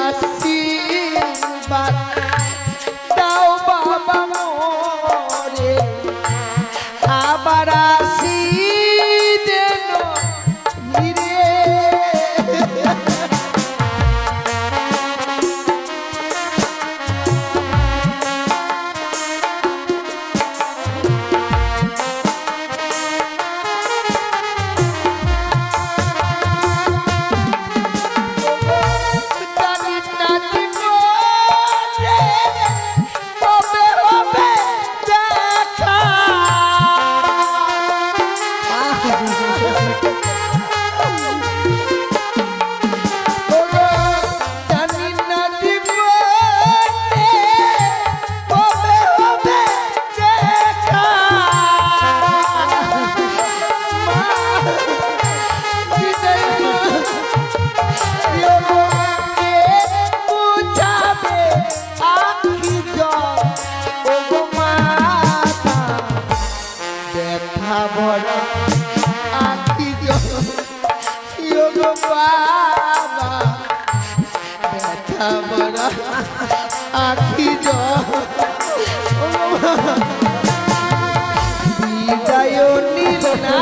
আশীর্বাদ দাও বাবা মোরে আবার আসি যেন ফিরে। আখি বিদায় নীল না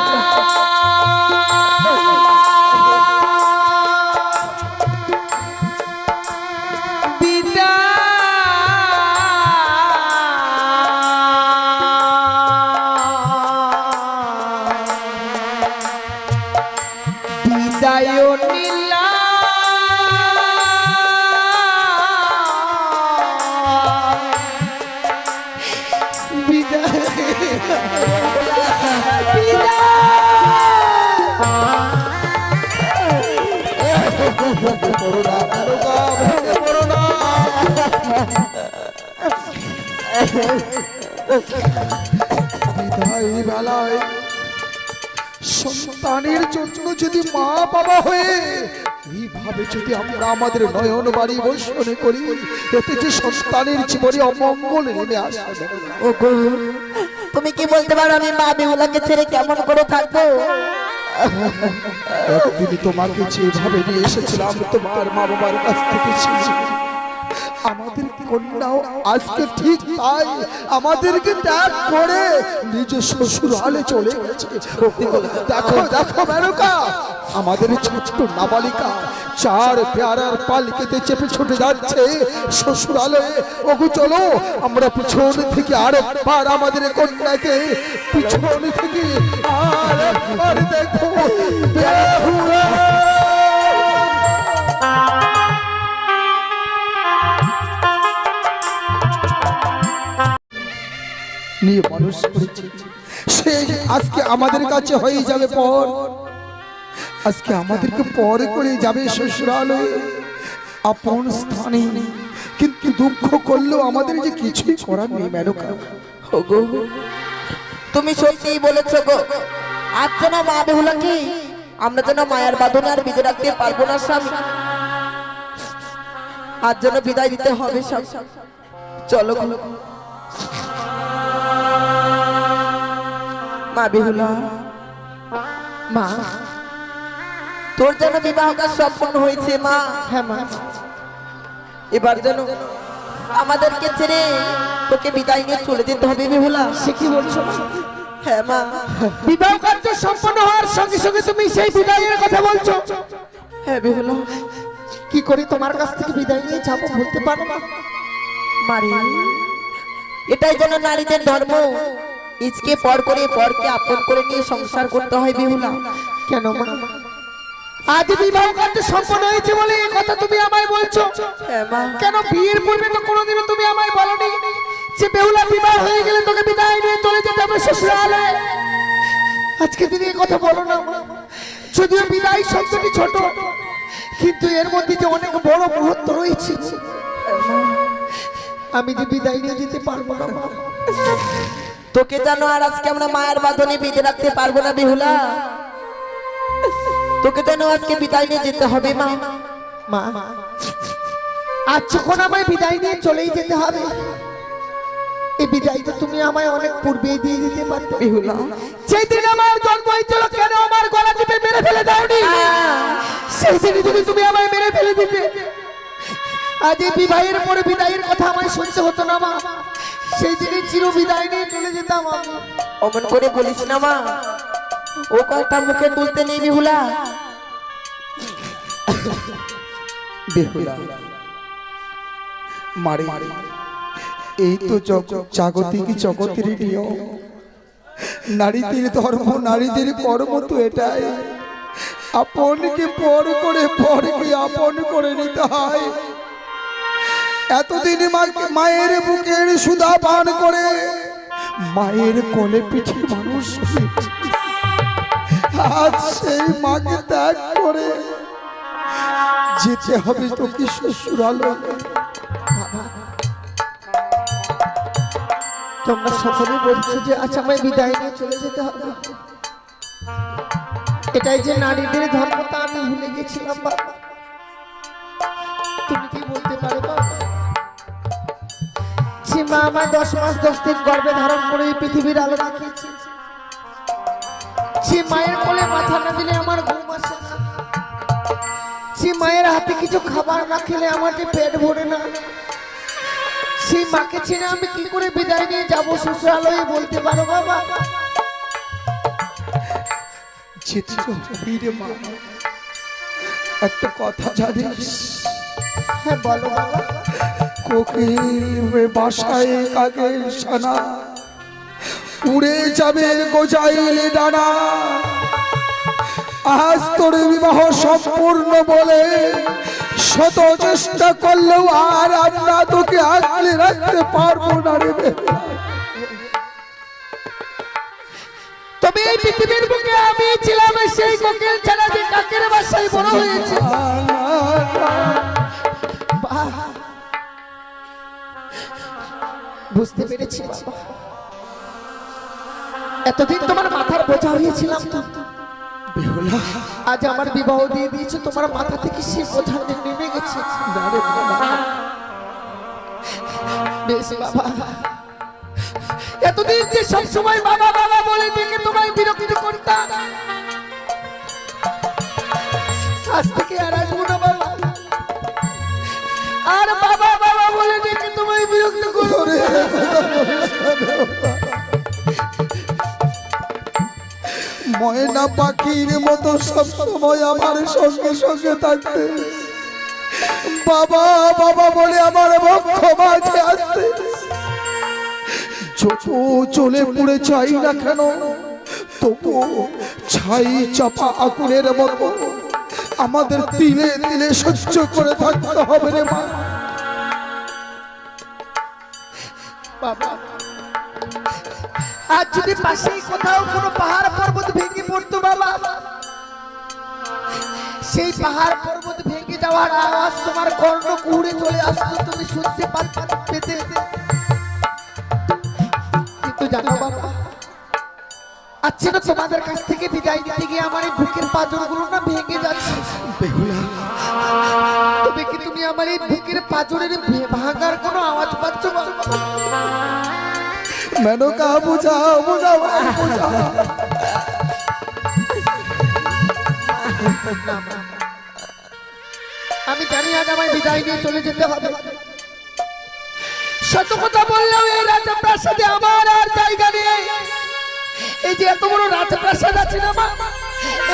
বিদায় নীলা বেলায় সন্তানের জন্য যদি মা বাবা হয়ে এইভাবে যদি আমরা আমাদের নয়ন বাড়ি বর্ষণে করি, এতে যে সন্তানের জীবনে অমঙ্গল নেমে আসবে। তুমি কি বলতে পারো আমি মা বেহুলাকে ছেড়ে কেমন করে থাকবো? একদিন তোমাকে যেভাবে নিয়ে এসেছিলাম তোমার মা বাবার কাছ থেকে আমাদের কন্যাও আজকে ঠিক তাই আমাদেরকে ত্যাগ করে নিজ শ্বশুরালে চলে গেছে। দেখো দেখো মেনকা, আমাদের ছোট্ট নাবালিকা চার পেয়ারার পালকিতে চেপে ছুটে যাচ্ছে শ্বশুরালে। ওগো চলো আমরা পিছন থেকে আরেকবার আমাদের কন্যাকে পিছন থেকে আরেকবার দেখো। নিয়ে মানুষ করেছে সে আজকে আমাদের কাছে হয়ে যাবে পর, আজকে আমাদেরকে পরে করে যাবে শ্বশুরালয়ে আপন স্থানে। কিন্তু দুঃখ করলেও আমাদের যে কিছুই করার নেই মেনকা। ওগো তুমি সত্যিই বলেছো গো, আজ যেন মা বেহুলাকে আমরা যেন মায়ের বাঁধনে আর বিদে রাখতে পারবো না স্বামী, আজ যেন বিদায় দিতে হবে সব। চলো মা বেহুলা, মা তোর যেন বিবাহ কাজ সম্পন্ন হয়েছে মা। হ্যাঁ মা, এবার যেন আমাদেরকে ছেড়ে তোকে বিদায় নিয়ে চলে যেতে হবে বেহুলা। সে কি বলছো? হ্যাঁ মা, বিবাহ কার্য সম্পন্ন হওয়ার সঙ্গে সঙ্গে তুমি সেই বিদায়ের কথা বলছো? হ্যাঁ বেহুলা, কি করে তোমার কাছ থেকে বিদায় নিয়ে যাবো বলতে পারো না? মারি এটাই যেন নারীদের ধর্ম, নিজকে পর করে পরকে আপন করে নিয়ে সংসার করতে হয় বেহুলা। কেন মা, আজ বিবাহ কার্য সম্পন্ন হয়েছে বলে এই কথা তুমি আমায় বলছো? হ্যাঁ মা, কেন বিয়ের পূর্বে তো কোনোদিনও তুমি আমায় বলনি যে বেহুলা বিবাহ হয়ে গেলে তোকে বিদায় নিয়ে চলে যেতে হবে শ্বশুরালয়ে? আজকে তুমি এই কথা বলো না মা। যদিও বিদায় শব্দটি ছোট, কিন্তু এর মধ্যে যে অনেক বড় মুহূর্ত রয়েছে। আমি যে বিদায় নিয়ে যেতে পারবো না মা। তোকে জানো আর আজকে আমরা মায়ের বাঁধনে বেঁধে রাখতে পারবো না বেহুলা, তোকে জানো আজকে বিদায় নিয়ে যেতে হবে মা। মা আজ যখন আমায় বিদায় নিয়ে চলেই যেতে হবে, এই বিদায় তো তুমি আমায় অনেক পূর্বেই দিয়ে দিতে পারতে বেহুলা। সেই দিন আমার জন্ম হয়েছিল, কেন আমার গলা টিপে মেরে ফেলে দাওনি? সেই দিনই তুমি আমায় মেরে ফেলে দিতে, আজ এই বিবাহের পরে বিদায়ের কথা আমায় শুনতে হতো না মা, সেই দিনে চির বিদায় নিয়ে চলে যেতাম আমি। অমন করে বলিস না মা, ও কথা মুখে তুলতে নেই বিহুলা। বেহুলা মারে, এই তো জাগতিক জগতের নিয়ম, নারীদের ধর্ম, নারীদের কর্ম তো এটাই, আপনকে পর করে পরকে আপন করে নিতে হয়। এতদিন মায়ের বুকের সুধা পান করে মায়ের কোলে পিঠে মানুষ হয়েছে। আজ সেই মাকে ত্যাগ করে যেতে হবে তোকে শ্বশুরালয়ে। তোমরা সকলে বলছো যে আজ আমায় বিদায় নিয়ে চলে যেতে হবে, এটাই যে নারীদের ধর্ম তা আমি ভুলে গেছিলাম বাবা। তুমি কি বলতে পারো বাবা, যে মা আমায় 10 মাস 10 দিন গর্ভে ধারণ করে এই পৃথিবীর আলো দেখিয়েছে, যে মায়ের কোলে মাথা না দিলে আমার ঘুম আসে না, যে মায়ের হাতে কিছু খাবার না খেলে আমার যে পেট ভরে না, সেই মাকে ছেড়ে আমি কি করে বিদায় নিয়ে যাব শ্বশুরালয়ে, বলতে পারো বাবা? একটা কথা জানিস? হ্যাঁ বলো বাবা। কোকিল বাসায় কাকের সানা, উড়ে যাবে গোজাইলে ডানা। আজ তোর বিবাহ সম্পূর্ণ বলে শত চেষ্টা করলেও আর আমরা তোকে আগলে রাখতে পারবো না রে। তবে এই পৃথিবীর বুকে আমি ছিলাম সেই কোকিল ছাড়া যে কাকের বাসায় বড় হয়েছে। বুঝতে পেরেছি বাবা, এতদিন তোমার মাথার বোঝা হয়েছিলাম তো, আজ আমার বিবাহ দিয়ে দিয়েছে, তোমার মাথা থেকে সেই বোঝা নেমে গেছে। বেশ বাবা, এতদিন যে সব সময় বাবা বাবা বলে ডেকে তোমায় বিরক্ত করতাম, আজ থেকে আর আসবো না বাবা, আর বাবা বাবা বলে ডেকে তোমায় বিরক্ত করবো না। ময়না পাখির মতো সব সময় আমার সঙ্গে সঙ্গে থাকতে, বাবা বাবা বলে আমার বক্ষ মাঝে আসতে। যত চলে পুড়ে চাই না কেন, তবু ছাই চাপা আগুনের মতো আমাদের তিলে তিলে সহ্য করে থাকতে হবে রে মা। বাবা, আজ যদি পাশেই কোথাও কোনো পাহাড় পর্বত ভেঙে পড়তো বাবা, সেই পাহাড় পর্বত ভেঙে যাওয়ার আওয়াজ তোমার কর্ণ কুহুরে চলে আসতো, তুমি শুনতে পেতে। কিন্তু জানো বাবা, আচ্ছা না তোমাদের কাছ থেকে বিদায় নিতে গিয়ে আমার এই বুকের পাঁজরগুলো না ভেঙে যাচ্ছে। তবে কি তুমি আমার এই বুকের পাঁজরের ভাঙার কোনো আওয়াজ পাচ্ছ বাবা? মেনকা বুঝাও বুঝাও বুঝাও। আমি জানি আজ আমায় বিদায় নিয়ে চলে যেতে হবে, সত কথা বললেও এই রাজপ্রাসাদে আমার আর জায়গা নেই। এই যে এত বড় রাজপ্রাসাদ আছে না মা,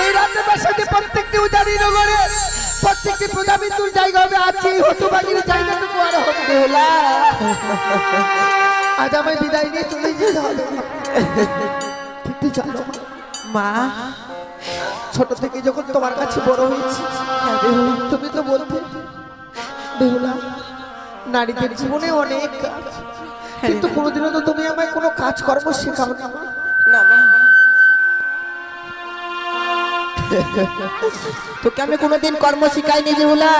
এই রাজপ্রাসাদে প্রত্যেকটি উজানি নগরে প্রত্যেকটি প্রজাবিন্দুর জায়গা হবে, আজ এই হতভাগীর জায়গাটুকু আর হবে না। আজ আমায় বিদায় নিয়ে চলে যেতে হবে। কিন্তু জানো মা, ছোট থেকে যখন তোমার কাছে বড় হয়েছি, তুমি তো বলতে বেহুলা নারীদের জীবনে অনেক কাজ, কিন্তু কোনোদিনও তো তুমি আমায় কোনো কাজকর্ম শেখাও না। না মা, তোকে আমি কোনোদিন কর্ম শিখাইনি বিহুলা।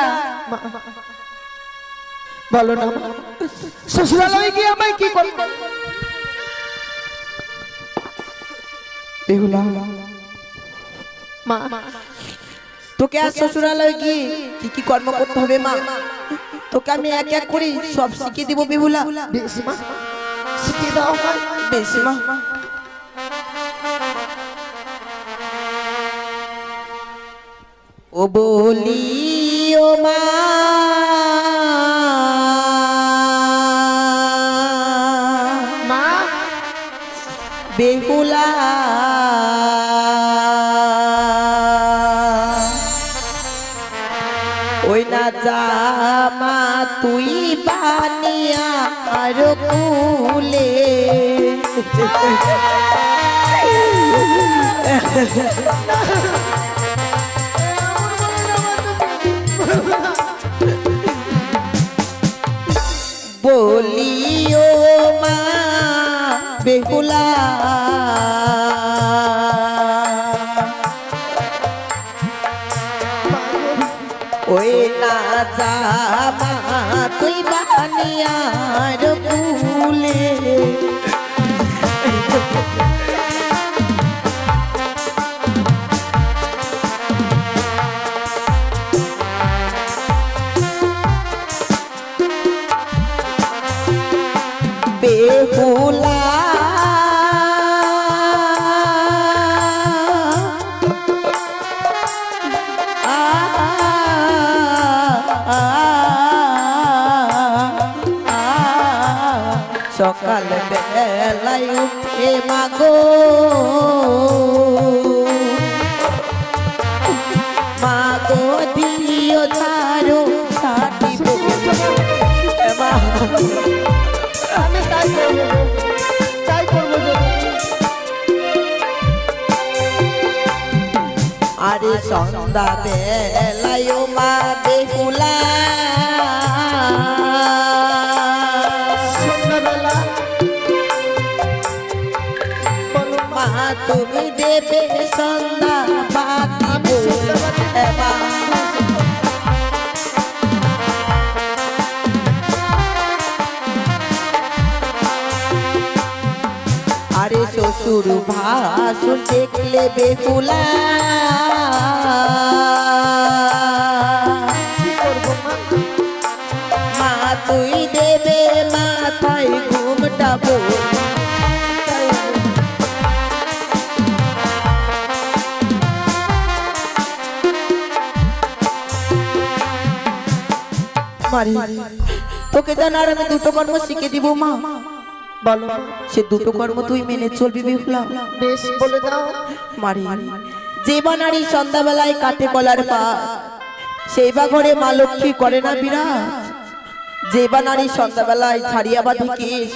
বলো না শ্বশুরালয়ে গিয়ে আমায় কি করবো? বেহুলা, মা তোকে আর শ্বশুরালয়ে গিয়ে কি কি কর্ম করতে হবে মা, তোকে আমি এক এক করে সব শিখিয়ে দিব বিহুলা। বেশ মা, শিখিয়ে দাও মা। বেশ মা। ও বলি ও মা বেহুলা ওই না জামা তুই বানিয়া আর কুলে বলিও মা বেহুলা ওই না জামা তুই বানিয়ার কুলে বেহুলা সকাল বেলায় উঠে মাগো মাগো দিও ঝাড়ু ছাটিব আমি তাই করবো তাই করবো আরে সন্ধ্যা বেলায় মা বেহুলা সন্ধ্যাবেলা মা তুমি দেবে সন্ধ্যা বাতি এবা আরে শ্বশুর ভাসুর দেখলে বেহুলা কি করবো মা মা তুই দেবে মাথায় ঘুমটা বল মারি তোকে জানার আমি দুটো কর্ম শিখে দিব মা বলো সে দুটো কর্ম তুই মেনে চলবি বেহুলা বেশ বলে দাও মারি যে বা নারী সন্ধ্যাবেলায় কাটে কলার পা সেই বা ঘরে মা লক্ষ্মী করে না বিরাজ যে বা নারী সন্ধ্যাবেলায় ছাড়িয়া বা ঢুকিস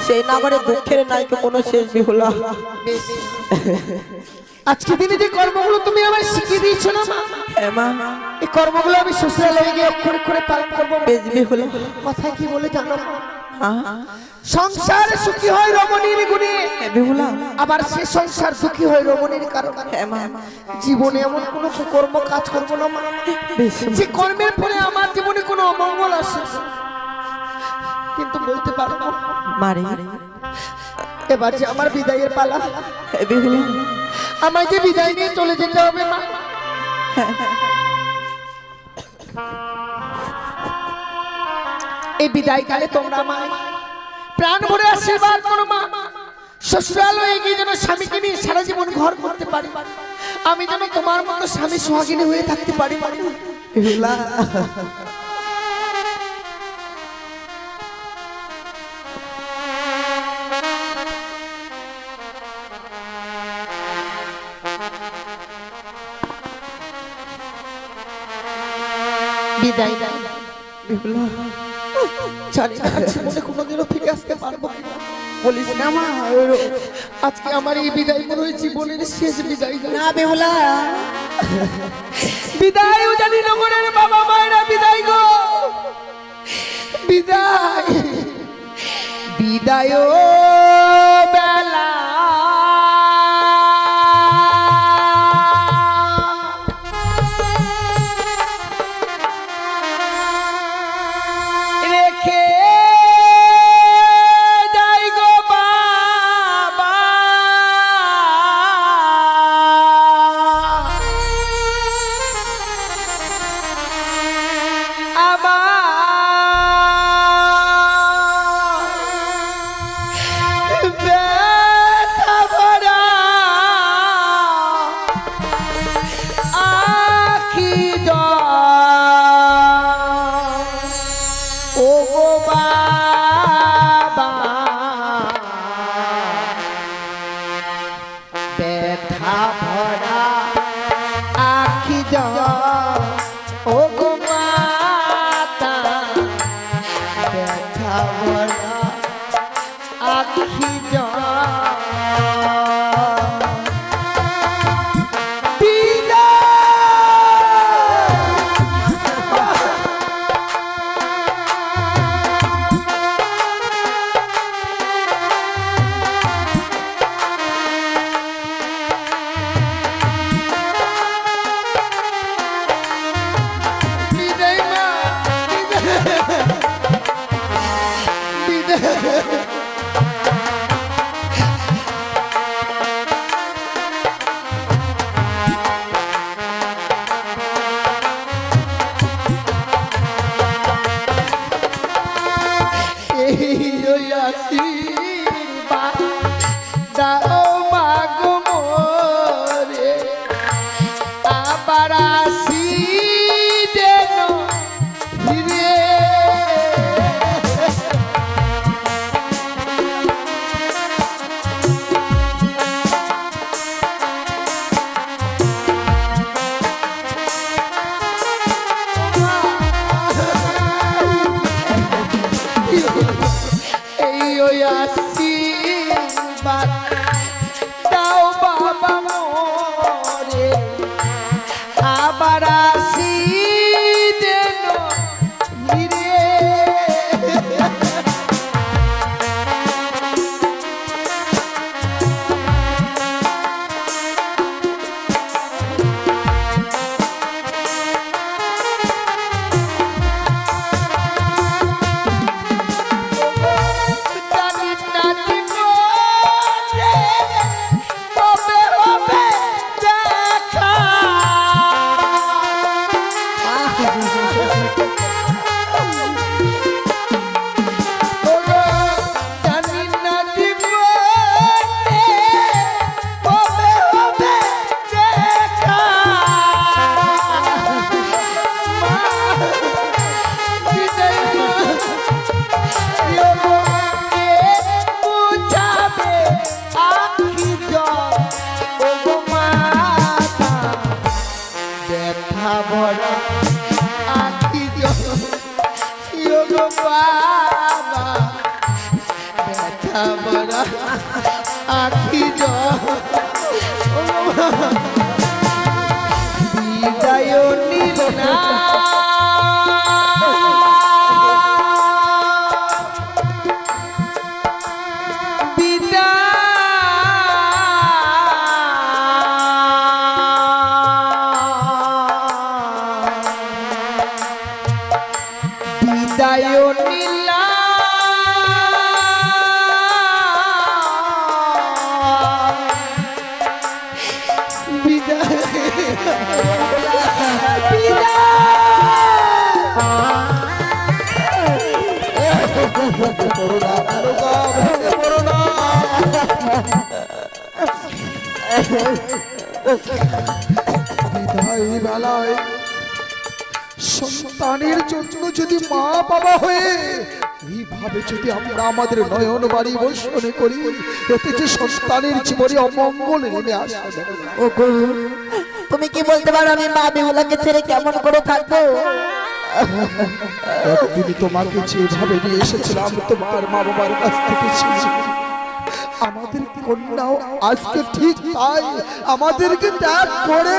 সেই নগরে দুঃখের নাইকে কোনো শেষ বেহুলা বেশ আজকে দিনে যে কর্মগুলো তুমি আমায় শিখিয়ে দিয়েছো না মা হ্যাঁ মা এই কর্মগুলো আমি শ্বশুরালয়ে গিয়ে অক্ষরে করে পালন করবো বেশ বেহুলা কথা কি বলে জানো মা? হ্যাঁ সংসার সুখী হয় রমণীর গুণে বেহুলা আবার সে সংসার সুখী হয় রমণীর কারণে হ্যাঁ মা জীবনে এমন কোনো কর্ম কাজ করবো না মা বেশ যে কর্মের ফলে আমার জীবনে কোনো অমঙ্গল আসে কিন্তু বলতে পারবো মারি এবার যে আমার বিদায়ের পালা বেহুলা আমায় যে বিদায় নিয়ে চলে যেতে হবে মা এই বিদায় কালে তোমরা আমায় প্রাণ ভরে আশীর্বাদ করো মা শ্বশুরালয়ে গিয়ে যেন স্বামীকে নিয়ে সারা জীবন ঘর করতে পারি আমি যেন তোমার মতো স্বামী সোহাগিনী হয়ে থাকতে পারি মা। বেহুলা বিদায় বেহুলা জানি না জীবনে কোনোদিনও ফিরে আসতে পারবো কিনা। বলিস না মা আজকে আমার এই বিদায় মনে হয় জীবনের শেষ বিদায় না বেহুলা বিদায় জানি নগরের বাবা মায়েরা বিদায় গো বিদায় বিদায় বেলা রেখে যাই গো বাবা আমার ব্যথা ভরা আখি ও গো বাবা ভরা আখি জল ও গো মাতা ব্যথা ভরা আখি জল দাও মাগো মোরে আবার আসি যেন ফিরে এই ওই আসি দাও বাবা মোরে আবার আসি যেন ফিরে জানি না জীবনে কবে হবে দেখা ওগো, জানি না জীবনে কবে হবে দেখা মা, বিদায় মা। বুঝাবে আখি জল ও গো মাতা ব্যথা ভরা আখি জল ও গো বাবা ব্যথা ভরা আখি জল ও গো বাবা, বিদায় নিল না বিদায় নীলা বিদায় বিদায় বেলায় সন্তানের জন্য যদি মা বাবা হয়ে এইভাবে যদি আমরা আমাদের নয়ন বাড়ি বর্ষণে করি, এতে যে সন্তানের জীবনে অমঙ্গল নেমে আসবে। ওগো, তুমি কি বলতে পারো আমি মা বেহুলাকে ছেড়ে কেমন করে থাকবো? একদিন তোমাকে যেভাবে নিয়ে এসেছিলাম তোমার মা বাবার কাছ থেকে ছিল, আমাদের কন্যাও আজকে ঠিক তাই আমাদেরকে ত্যাগ করে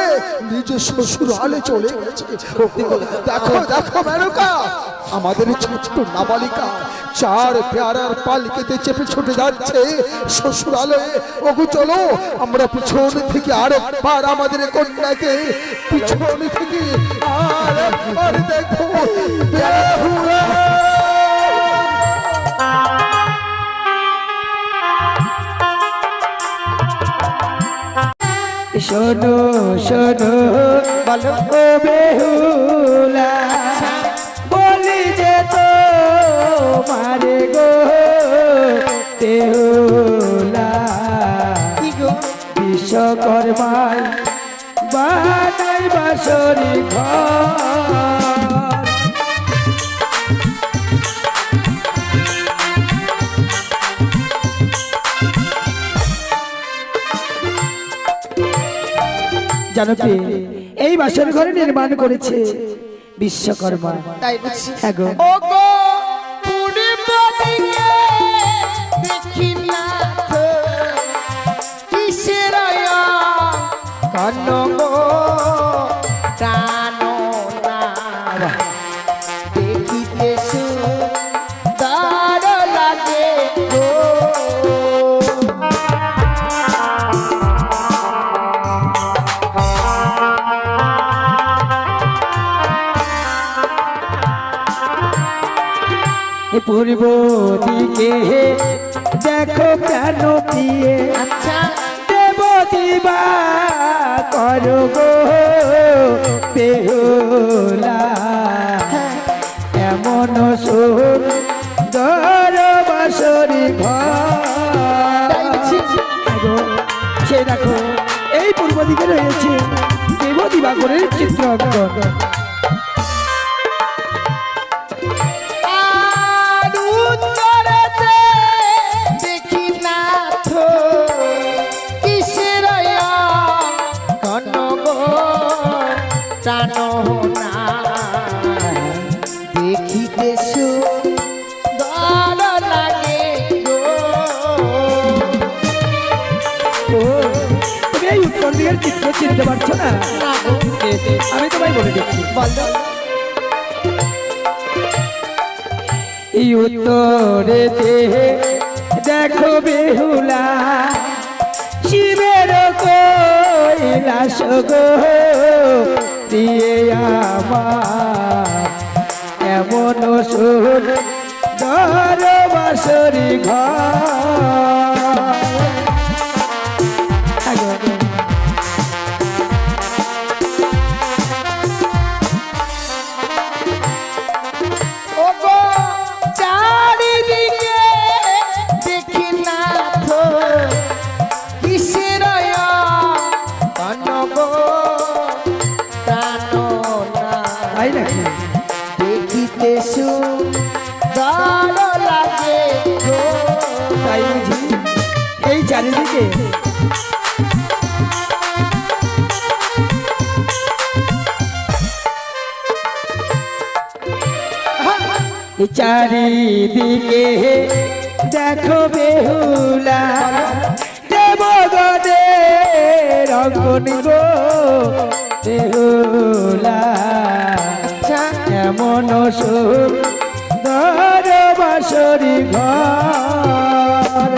নিজ শ্বশুর হালে চলে গেছে। দেখো দেখো মেনকা, আমাদের ছোট্ট নাবালিকা চার পেয়ারার পালকিতে চেপে ছুটে যাচ্ছে শ্বশুরালে। ওগো চলো আমরা পিছন থেকে আরেকবার আমাদের কন্যাকে পিছন থেকে আরেকবার দেখো। বেহুলা শোনো শোনো বলো ও বেহুলা, বলি যে তো মারে গো বেহুলা, বিশ্বকর্মায় বানাই বাসরি ঘর। জানো কি এই বাসর ঘর নির্মাণ করেছে বিশ্বকর্মা। তাই বুঝছি। হ্যাঁ গো। ও গো পূর্ব দিকে দেখি না তো কিসের কন গো প্রাণ না দেখিতে সুন্দর লাগে গো। পূর্ব দিকে দেখো কেন প্রিয়ে আচ্ছা দেব দিবা করো গো বেহুলা এমন সুন্দর বাসরি ঘর। সে দেখো এই পূর্ব দিকে রয়েছে দেব দিবাকরের চিত্র অঙ্কন। আর উত্তরেতে দেখি না তো কিসের কন গো প্রাণ না দেখিতে সুন্দর লাগে গো। ও, তুমি এই উত্তর দিকের চিত্র চিনতে পারছো না? না গো। আমি তোমায় বলে দিচ্ছি। বলো এই উত্তরেতে দেখো বেহুলা শিবের কৈলাস গো দিয়ে আমার এমন সুন্দর বাসরি ঘর। ও গো চারিদিকে দেখি না তো কিসের কন গো প্রাণ না তাই নাকি? দেখিতে সুন্দর লাগে গো। তাই বুঝি এই চারিদিকে এই চারিদিকে দেখো বেহুলা দেব গদে রঙ্গন গো বেহুলা আচ্ছা এমন সুন্দর বাসরি ঘর।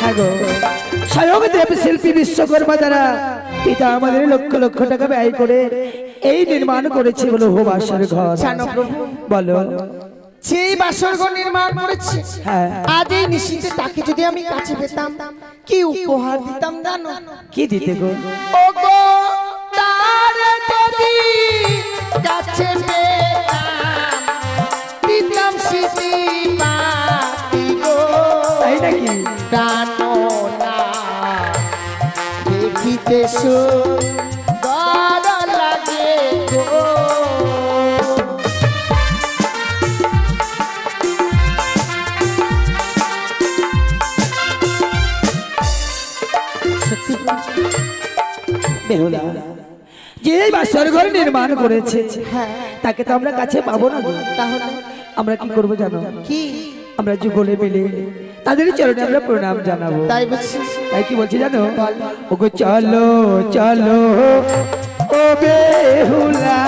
হ্যাঁ গো, স্বয়ং দেব শিল্পী বিশ্বকর্মা দ্বারা পিতা আমাদের লক্ষ লক্ষ টাকা ব্যয় করে এই নির্মাণ করেছে বলো হো বাসর ঘর। জানো প্রভু বলো সেই বাসরঘর নির্মাণ করেছে হ্যাঁ আজ এই নিশ্চিতে তাকে যদি আমি কাছে পেতাম কি উপহার দিতাম জানো? কি দিতে গো? ও গো তার যদি কাছে পেতাম দিতাম স্মৃতি পাতি গো। তাই নাকি? প্রাণ না দেখিতে সুন্দর লাগে গো। বেহুলা যে এই বাসর ঘর নির্মাণ করেছে হ্যাঁ তাকে তো আমরা কাছে পাবো না গো। তাহলে আমরা কি করবো জানো? কি আমরা যুগলে মিলে তাদের চরণে আমরা প্রণাম জানাবো। তাই বলছি তাই কি বলছি জানো? ওগো চলো চলো ও বেহুলা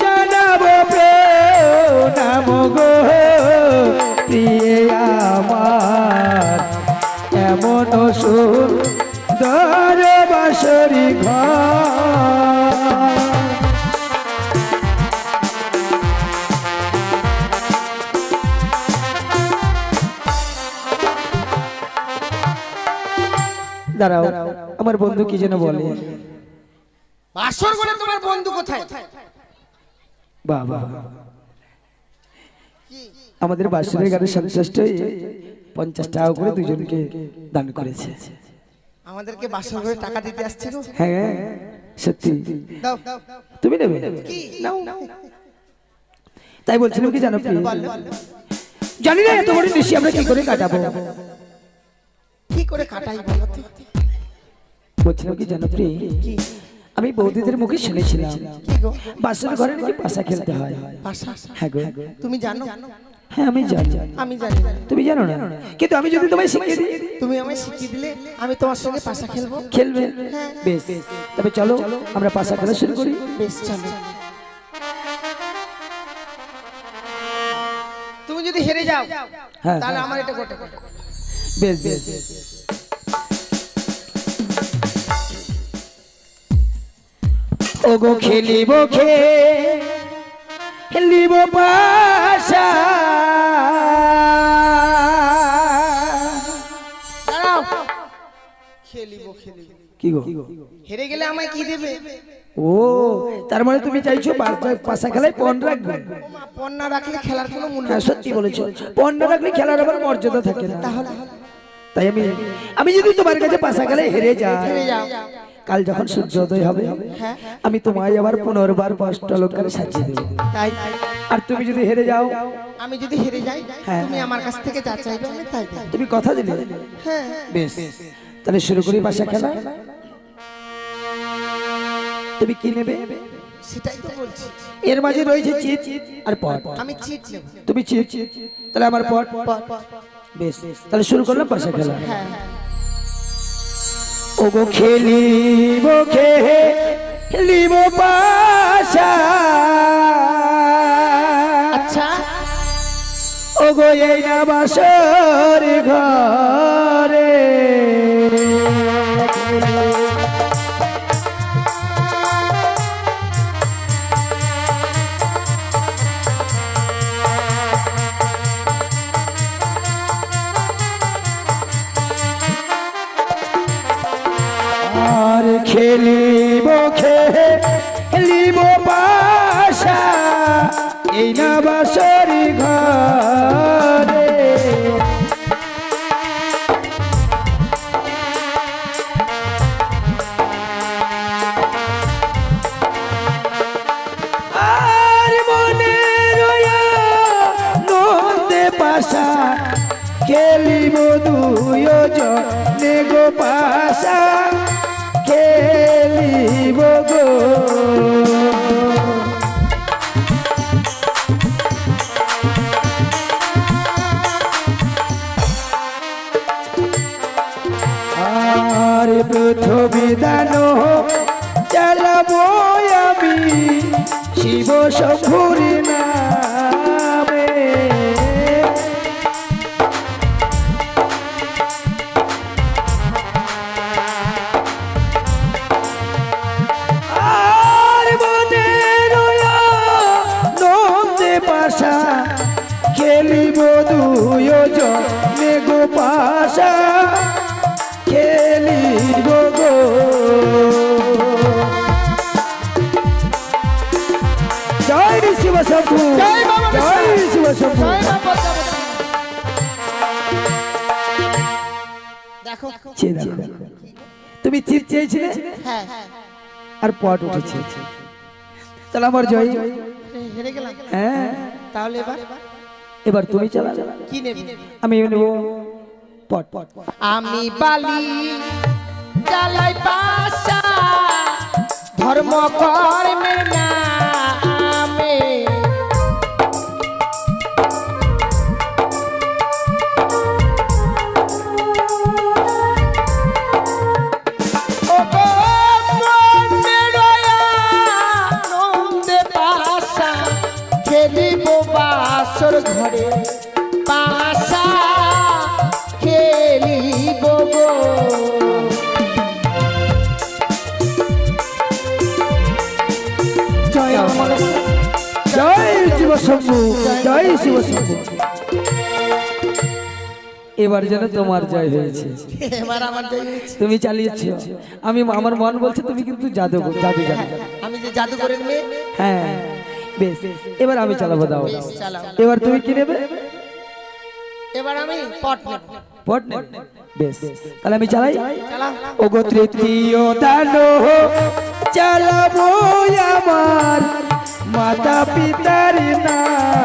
জানাবো প্রণাম গো প্রিয়ে আমার এমন সুন্দর বাসরি ঘর। দাঁড়াও, আমার বন্ধু কি যেন বলে। বাসর করে তোমার বন্ধু কোথায়? বাবা আমাদের বাসরের গানের সন্তুষ্ট 50 টাকা করে দুজনকে দান করেছে। আমাদেরকে বাসর করে টাকা দিতে আসছে গো। হ্যাঁ সত্যি। দাও তুমি নেবে? নাও। তাই বলছিলাম কি জানো প্রিয়, জানি না এত বড় নিশি আমরা কি করে কাটাবো। কি করে কাটাই বলো তো? বলছিলাম কি জানো প্রিয়, আমি বৌদিদের মুখে শুনেছিলাম কি গো? বাসর ঘরে নাকি পাশা খেলতে হয়। পাশা? হ্যাঁ গো, তুমি জানো? হ্যাঁ আমি জানি। আমি জানি না। তুমি জানো না? কিন্তু আমি যদি তোমায় শিখিয়ে দিই, তুমি আমায় শিখিয়ে দিলে আমি তোমার সঙ্গে পাশা খেলবো। খেলবে? বেশ, তবে চলো আমরা পাশা খেলা শুরু করি। বেশ চলো। তুমি যদি হেরে যাও হ্যাঁ তাহলে আমার এটা গোটে গোটে। বেশ বেশ। ওগো খেলিব খেলিব পাশা, দাঁড়াও। খেলিব খেলিব। কি গো? হেরে গেলে আমায় কি দেবে? ও তার মানে তুমি চাইছো পাশা খেলায় পণ রাখবে? মা, পণ না রাখলে খেলার কোনো মূল্য হ্যাঁ নেই। সত্যি বলেছো, পণ না রাখলে খেলার আবার মর্যাদা থাকে না। তাহলে তাই আমি যদি তোমার কাছে পাশা খেলায় হেরে যাই, হেরে যাও। কাল যখন সূর্যোদয় হবে হ্যাঁ আমি তোমায় আবার পুনর্বার বস্ত্র অলঙ্কারে সাজিয়ে দেবো। তাই আর তুমি যদি হেরে যাও, আমি যদি হেরে যাই হ্যাঁ। তুমি আমার কাছ থেকে যা চাইবে আমি তাই দেব। তুমি কথা দিলে। হ্যাঁ বেশ, তাহলে শুরু করি পাশা খেলা। তুমি কি নেবে? সেটাই তো বলছি। এর মাঝে রয়েছে চিট আর পট। আমি চিট নেব। তুমি চিট, তাহলে আমার পট। বেশ, তাহলে শুরু করলাম পাশা খেলা। হ্যাঁ ওগো খেলিব খেলিব পাশা, আচ্ছা ওগো এই না বাসর ঘরে। আর খেলিব খেলিব পাশা, এই না বাসরি ঘরে। আর মনে রয়া নন্দে পাশা, খেলিব দুয়োজনে গো পাশা, খেলিব গো। আর প্রথমে দান চালাবো আমি শিব শম্ভুর নামে। আর মনে রয়া নন্দে পাশা, খেলিব দুয়োজনে গো পাশা, খেলিব গো। জয় শিব শম্ভু, জয় বাবা জয় শিব শম্ভু। জয় বাবা প্রজাপতি। দেখো দেখো, তুমি চিট চেয়েছিলে হ্যাঁ আর পট উঠেছে, তাহলে আমার জয়। হেরে গেলাম। হ্যাঁ, তাহলে এবার তুমি চালা। কি নেবে? আমি নেব পট। আমি বালি জ্বালাই পাশা, ধর্ম কর্মের নামে ও গো মনে রয়া নন্দে পাশা, খেলিব বাসর ঘরে পাশা, খেলিব গো। জয় আমার, জয় শিব শম্ভু, জয় শিব শম্ভু। এবার যেন তোমার জয় হয়েছে, এবার আমার জয় হয়েছে। তুমি চালিয়েছো। আমি আমার মন বলছে তুমি কিন্তু জাদু জাদু জানো। আমি যে জাদু করে নেবে। হ্যাঁ বেশ, এবার আমি চালাবো। দাও, বেশ, চালাও। এবার তুমি কি নেবে? এবার আমি পট নেব। পট নেবে? বেশ, তাহলে আমি চালাই। চালাও। ওগো তৃতীয় দান চালাবো আমার মাতা পিতার নাম।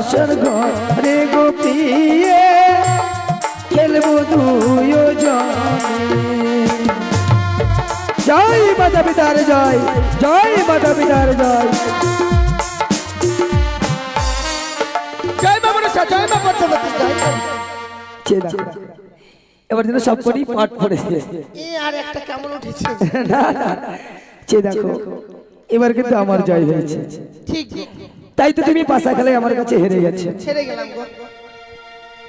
বাসর ঘরে গোপিয়ে খেলবো দুজনে। জয় মাতা পিতার জয়, জয় মাতা পিতার জয়। জয় মা মনসা, জয় মা পদ্মাবতী, জয় জয়। এবার যেন সব কটি পাঠ পড়েছে। এ আর একটা কেমন উঠেছে? না না, দেখো এবার কিন্তু আমার জয় হয়েছে। ঠিক, তাই তো তুমি পাশা খেলায় আমার কাছে হেরে গেছে। ছেড়ে গেলাম গো।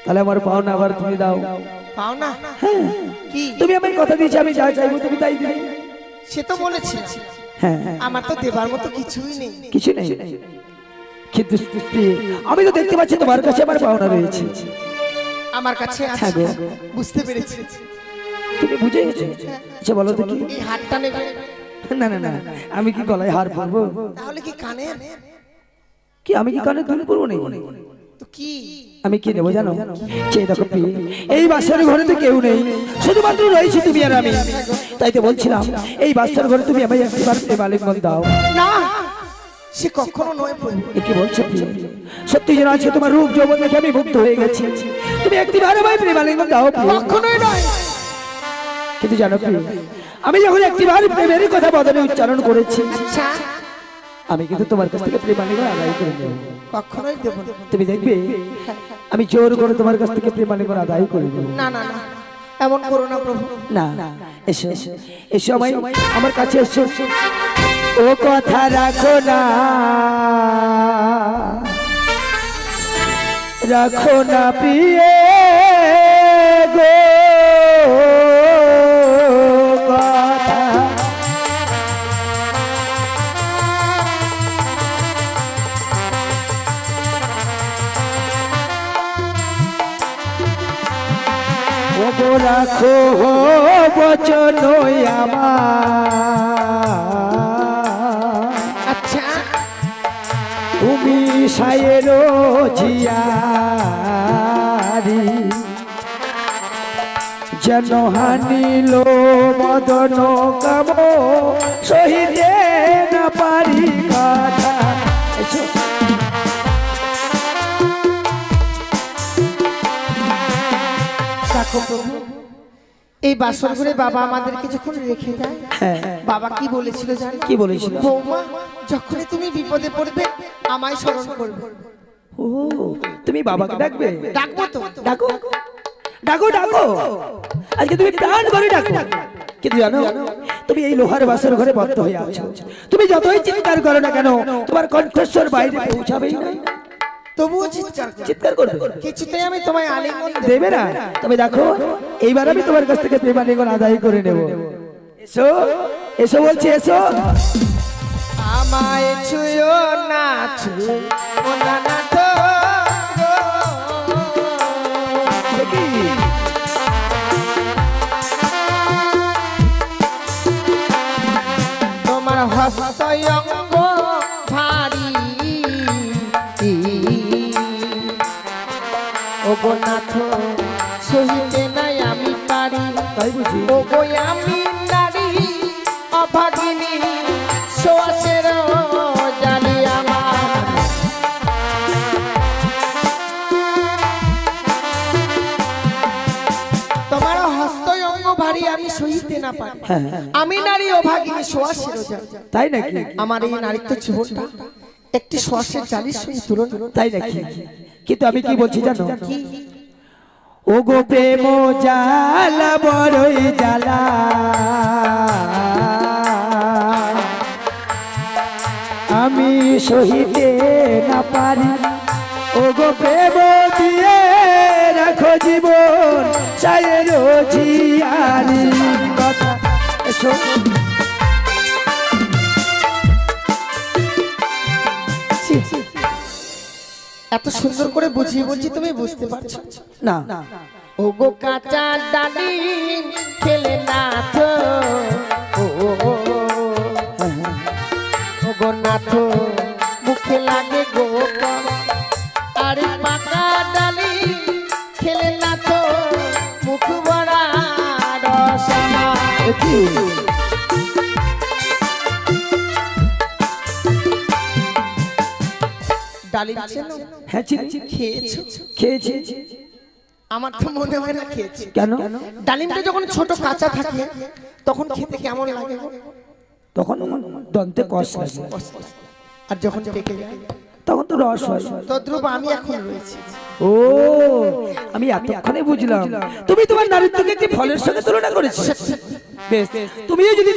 তাহলে আমার পাওনা আবার তুমি দাও। পাও না? হ্যাঁ, কি? তুমি আমায় কথা দিয়েছো আমি যা চাইবো তুমি তাই দিবে। সে তো বলেছি, হ্যাঁ, আমার তো দেবার মতো কিছুই নেই। কিছু নেই, কিন্তু আমি তো দেখতে পাচ্ছি তোমার কাছে আমার পাওনা রয়েছে। আমার কাছে আছে, হ্যাঁ গো। বুঝতে পেরেছি। তুমি বুঝে গেছো? আচ্ছা বলো তো কি? এই হাতটা নেবে? না না না, আমি কি গলায় হার পরবো? তাহলে কি কানে? কি আমি কি কানে দুল পরবো নাকি? তো কি? আমি কি নেবো জানো? চেয়ে দেখো পি, এই বাসার ঘরে তো কেউ নেই, শুধুমাত্র রয়েছে তুমি আর আমি। তাই তো বলছিলাম এই বাসার ঘরে তুমি আমায় একবার প্রেমালিঙ্গন দাও। না, সে কখনো নয় প্রভু। এ কি বলছো পি? সত্যি যেন আজকে তোমার রূপ যৌবন দেখে আমি মুগ্ধ হয়ে গেছি। তুমি একবার আমায় প্রেমালিঙ্গন দাও পি। কখনোই নয়। কিন্তু জানো পি, আমি যখন একবার প্রেমের কথা বদলে উচ্চারণ করেছি, আচ্ছা, আমি কিন্তু তোমার কাছ থেকে প্রেমালিঙ্গন আদায় করে নেব। কখনোই দেব না। তুমি দেখবে আমি জোর করে তোমার কাছ থেকে প্রেমালিঙ্গন আদায় করে নেব। না না না, এমন করো না প্রভু। না, এসো এসো আমার কাছে এসো। ও কথা রাখো না, রাখো না প্রিয়ে গো কথা। ও গো রাখো বচন আমার, আচ্ছা, তুমি সায়ের জিয়ারি যেন হানিল মদন কাম সহিতে না পারি কথা। এসো। দেখো প্রভু, এই বাসর ঘরে বাবা আমাদেরকে যখন রেখে যায়, হ্যাঁ, বাবা কি বলেছিল জানো? কি বলেছিল? বৌমা, যখনই তুমি বিপদে পড়বে আমায় স্মরণ করবে। ও তুমি বাবাকে ডাকবে? ডাকবো তো। ডাকো ডাকো ডাকো, আজকে তুমি প্রাণ করে ডাকো। কিন্তু জানো তুমি এই লোহার বাসর ঘরে বদ্ধ হয়ে আছো, তুমি যতই চিৎকার করো না কেন তোমার কণ্ঠস্বর বাইরে পৌঁছাবেই না। তবুও চিৎকার করো। চিৎকার করবে, কিছুতেই আমি তোমায় আলিঙ্গন দেব দেবে না। তবে দেখো এইবার আমি তোমার কাছ থেকে প্রেমালিঙ্গন আদায় করে নেব। এসো এসো বলছি, এসো। আমায় ছুঁয়ো না, ছুঁয়ো না না তো গো। দেখি তোমার হস্ত অঙ্গ ভারী, ও গো নাথ সহিতে নাই আমি পারি। তাই বুঝি? ও গো আমি নারী অভাগিনী, সোয়াশের জানি আমার। তোমার হস্ত অঙ্গ ভারী আমি সহিতে না পারি। আমি নারী অভাগিনী, সোয়াশের জানি। তাই নাকি? আমার এই নারীত্ব জীবনটা একটি শ্বাসের জালির সঙ্গে তুলনা। তাই নাকি? কিন্তু আমি কি বলছি জানো? কি? ও গো প্রেম জ্বালা বড়ই জ্বালা, আমি সহিতে না পারি। ও গো প্রেম দিয়ে রাখো জীবন সায়ের জিয়ারি কথা। এসো। এত সুন্দর করে বুঝিয়ে বলছি, তুমি বুঝতে পারছো না? ও গো কাঁচা ডালি খেলে না তো, ও গো নাথ মুখে লাগে গো, আর পাকা ডালি খেলে না তো মুখ ভরা রসনা। ডালিম চেনো? হ্যাঁ চিনি। খেয়েছো? খেয়েছি। আমার তো মনে হয় না খেয়েছি। কেন? ডালিমটা যখন ছোট কাঁচা থাকে তখন খেতে কেমন লাগে গো? তখন দন্তে কষ লাগে, আর যখন পেকে যায় তখন তো রস হয়। তদ্রূপ আমি এখন রয়েছি। ও, আমি এতক্ষণে বুঝলাম তুমি তোমার নারীত্বকে একটি ফলের সঙ্গে তুলনা করেছো। বেশ, তুমিও যদি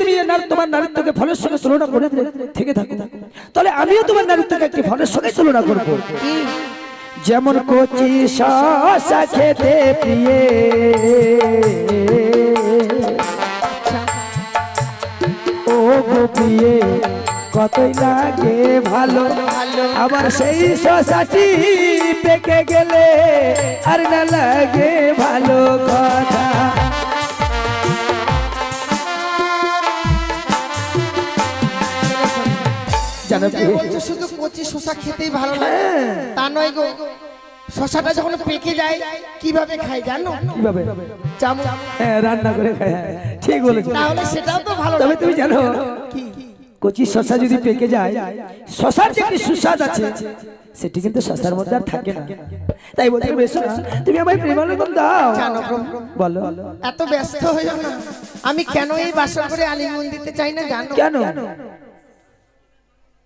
তোমার নারীত্বকে ফলের সঙ্গে তুলনা করে থেকে থাকো, তাহলে আমিও তোমার নারীত্বকে একটি ফলের সঙ্গে তুলনা করবো। যেমন কচি শসা খেতে প্রিয়ে, ও গো প্রিয়ে কতই লাগে ভালো, আবার সেই শসাটি পেকে গেলে আর না লাগে ভালো কথা। জানো কি? তুমি বলছো শুধু কচি শসা খেতেই ভালো লাগে, তা নয় গো। শসাটা যখন পেকে যায় কিভাবে খাই জানো? কিভাবে? চামচ। হ্যাঁ, রান্না করে খায়। হ্যাঁ, ঠিক বলেছো। তাহলে সেটাও তো ভালো তবে লাগে। তুমি জানো কি? কচি শসা যদি পেকে যায়, শসার যে একটি সুস্বাদ আছে সেটি কিন্তু শসার মধ্যে আর থাকে না। তাই বলতে বেশো না, তুমি আমায় প্রেমালিঙ্গন দাও। জানো প্রভু, বলো। এত ব্যস্ত হইও না। আমি কেন এই বাসর করে আলিঙ্গন দিতে চাই না জানো? কেন?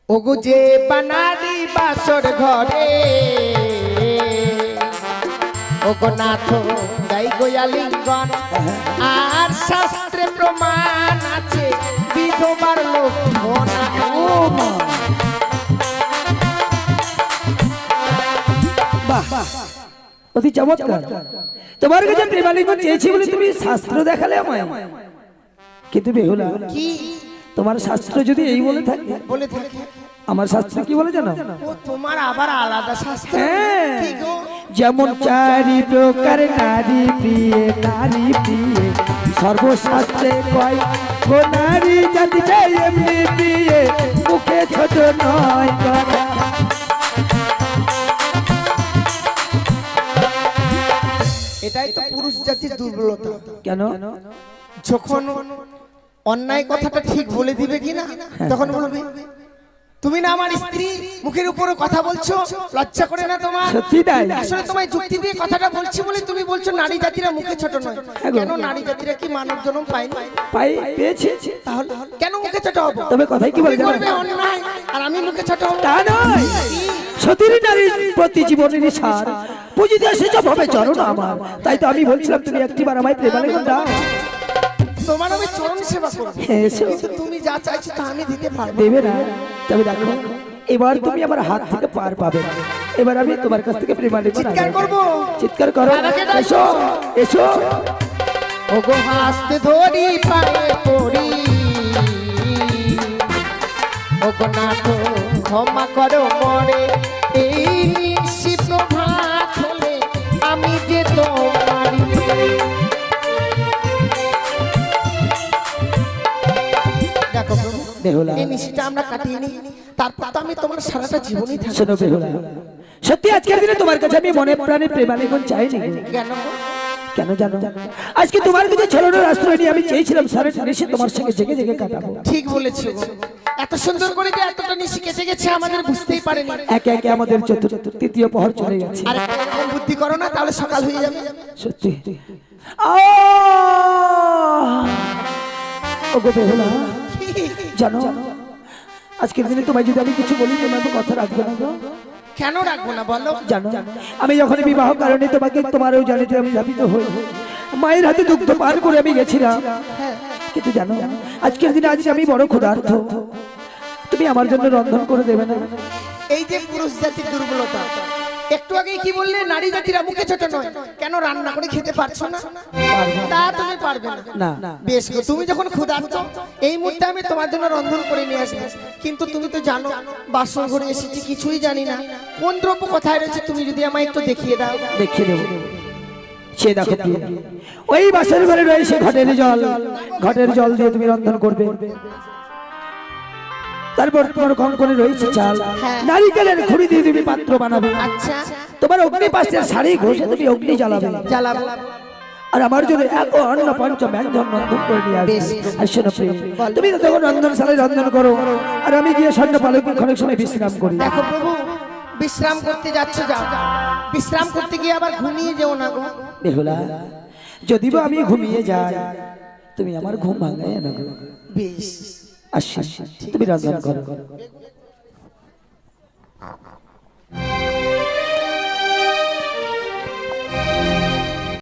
ওগো যে বানালি বাসর ঘরে, ওগো নাথ গাই গোয়ালিঙ্গন, আর শাস্ত্রে প্রমাণ আছে বিধবার লক্ষণ। ও মা, বাহ, অতি চমৎকার। তোমার কাছে প্রেমালিঙ্গন চেয়েছি বলে তুমি শাস্ত্র দেখালে আমায়। কিন্তু বেহুলা, কি তোমার শাস্ত্র যদি এই বলে থাকে, বলে থাকে? আমার শাস্ত্র কি বলে জানো? ও তোমার আবার আলাদা শাস্ত্র? হ্যাঁ। কি গো? যেমন চারি প্রকার নারী প্রিয়ে, নারী প্রিয়ে সর্বশাস্ত্রে কয়, ও নারী জাতিটা এমনি প্রিয়ে, মুখে ছোট নয় কথা। এটাই তো পুরুষ জাতির দুর্বলতা। কেন? যখন অন্যায় কথাটা ঠিক বলে দিবে কিনা তখন বলবে তুমি না আমার স্ত্রী, মুখের উপরে কথা বলছো, লজ্জা করে না তোমার? সত্যি তাই। আসলে তোমায় যুক্তি দিয়ে কথাটা বলছি বলে তুমি বলছো নারী জাতিরা মুখে ছোট নয়। কেন নারী জাতিরা কি মানব জন্ম পায়নি? পেয়েছি। তাহলে কেন মুখে ছোট হবো? তবে কথাই কি বলে তুমি জানো? করবে অন্যায় আর আমি মুখে ছোট হবো? তা নয়, সতীর নারীর প্রতি জীবনের সার পুজিতে এসেছ ভবে চরণ আমার। তাই তো আমি বলছিলাম তুমি একটিবার আমায় প্রেমালিঙ্গন দাও। তোমার আমি চরণ সেবা করবো, এসো। কিন্তু তুমি যা চাইছো তা আমি দিতে পারবো দেবে না? তবে দেখো, এবার তুমি আমার হাত থেকে পার পাবে না। এবার আমি তোমার কাছ থেকে প্রেমালিঙ্গন চিৎকার করবো। চিৎকার করো। বাবাকে ডাকো। এসো, এসো। ওগো হাসতে ধরি পায়ে পড়ি, ওগো নাথ ক্ষমা করো মরে, এই নিশি প্রভাত হলে আমি যে তোমারি। দেখো প্রভু, বেহুলা, এই নিশিটা আমরা কাটিয়ে নিই, তারপর তো আমি তোমার সারাটা জীবনই থাকবো। শোনো বেহুলা, সত্যি আজকের দিনে তোমার কাছে আমি মনে প্রাণে প্রেমালিঙ্গন চাইনি। কেন গো? কেন জানো? আজকে তোমার কাছে ছলনার আশ্রয় নিয়ে আমি চেয়েছিলাম সারাটা নিশি তোমার সঙ্গে জেগে জেগে কাটাবো। ঠিক বলেছো গো। এত সুন্দর করে যে এতটা নিশি কেটে গেছে আমাদের বুঝতেই পারেনি। একে একে আমাদের চতুর্থ তৃতীয় প্রহর চলে গেছে। আর এরকম বুদ্ধি করো না, তাহলে সকাল হয়ে যাবে। সত্যি। ওগো বেহুলা, জানো আজকের দিনে তোমায় যদি আমি কিছু বলি তোমার কথা রাখবে না গো? কেন রাখবো না বলো? জানো আমি যখন বিবাহ কারণে তোমাকে তোমারও জানিতে আমি ধাবিত হই, মায়ের হাতে দুগ্ধ পান করে আমি গেছিলাম। কিন্তু জানো আজকের দিনে আজ আমি বড় ক্ষুধার্ত, তুমি আমার জন্য রন্ধন করে দেবে না? এই যে পুরুষ জাতির দুর্বলতা, একটু আগে কি বললে নারী জাতিরা মুখে ছোট নয়, কেন রান্না করে খেতে পারছো না? তা তুমি পারবে না। না। বেশ গো, তুমি যখন ক্ষুধার্ত এই মুহূর্তে আমি তোমার জন্য রন্ধন করে নিয়ে আসবো। কিন্তু তুমি তো জানো বাসন ঘরে এসেছি কিছুই জানি না, কোন দ্রব্য কোথায় রয়েছে তুমি যদি আমায় একটু দেখিয়ে দাও। দেখিয়ে দেবো। সে দেখো প্রিয়, ওই বাসের ঘরে রয়েছে ঘটের জল, ঘটের জল দিয়ে তুমি রন্ধন করবে। তারপর তোমার কঙ্কনে রয়েছে চাল, নারিকেলের খুঁড়ি দিয়ে তুমি পাত্র বানাবে। আচ্ছা, তোমার অগ্নি পাশের শাড়ি ঘষে তুমি অগ্নি জ্বালাবে। জ্বালাবো। আর আমার জন্য এক অন্ন পঞ্চ ব্যঞ্জন রন্ধন করে নিয়ে আসবে। আর শোনো প্রিয়, তুমি তো তখন রন্ধনশালায় রন্ধন করো, আর আমি গিয়ে স্বর্ণ পালকের ক্ষণেক সময় বিশ্রাম করি। দেখো প্রভু, বিশ্রাম করতে যাচ্ছ যাও, বিশ্রাম করতে গিয়ে আবার ঘুমিয়ে যেও না গো। বেহুলা, যদি বা আমি ঘুমিয়ে যাই তুমি আমার ঘুম ভাঙাই না গো। বেশ, আসি, তুমি রান্না করো।